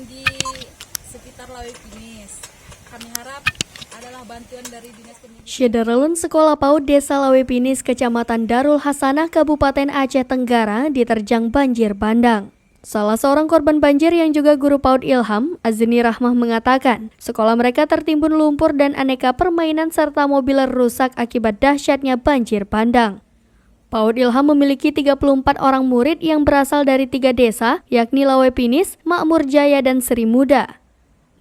di sekitar Lawe Pinis. Kami harap adalah bantuan dari Dinas Pendidikan. Syederelun Sekolah PAUD Desa Lawe Pinis, Kecamatan Darul Hasanah, Kabupaten Aceh Tenggara diterjang banjir bandang. Salah seorang korban banjir yang juga guru PAUD Ilham, Azni Rahmah mengatakan, sekolah mereka tertimbun lumpur dan aneka permainan serta mobil rusak akibat dahsyatnya banjir bandang. PAUD Ilham memiliki 34 orang murid yang berasal dari 3 desa, yakni Lawe Pinis, Makmur Jaya, dan Sri Muda.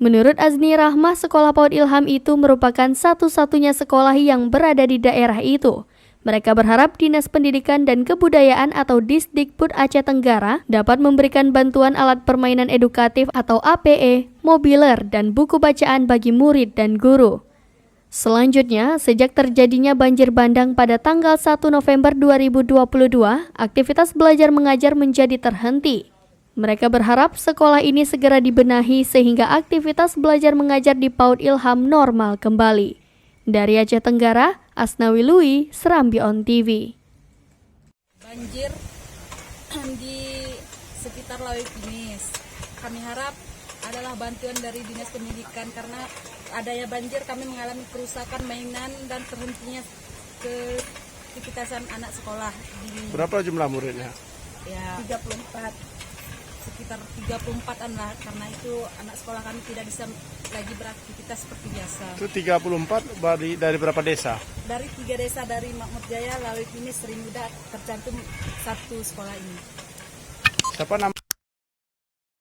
Menurut Azni Rahmah, sekolah PAUD Ilham itu merupakan satu-satunya sekolah yang berada di daerah itu. Mereka berharap Dinas Pendidikan dan Kebudayaan atau Disdikbud Aceh Tenggara dapat memberikan bantuan alat permainan edukatif atau APE, mobiler, dan buku bacaan bagi murid dan guru. Selanjutnya, sejak terjadinya banjir bandang pada tanggal 1 November 2022, aktivitas belajar mengajar menjadi terhenti. Mereka berharap sekolah ini segera dibenahi sehingga aktivitas belajar mengajar di PAUD Ilham normal kembali. Dari Aceh Tenggara, Asnawi Lui, Serambi On TV. Banjir di sekitar Lawe Pinis. Kami harap adalah bantuan dari Dinas Pendidikan karena adanya banjir kami mengalami kerusakan mainan dan terhentinya keaktifitasan anak sekolah. Berapa jumlah muridnya? Ya, 34. Sekitar 34-an lah, karena itu anak sekolah kami tidak bisa lagi beraktivitas seperti biasa. Itu 34 dari berapa desa? Dari 3 desa, dari Makmur Jaya, Lawe Pinis, Sri Muda, tercantum satu sekolah ini. Siapa nama?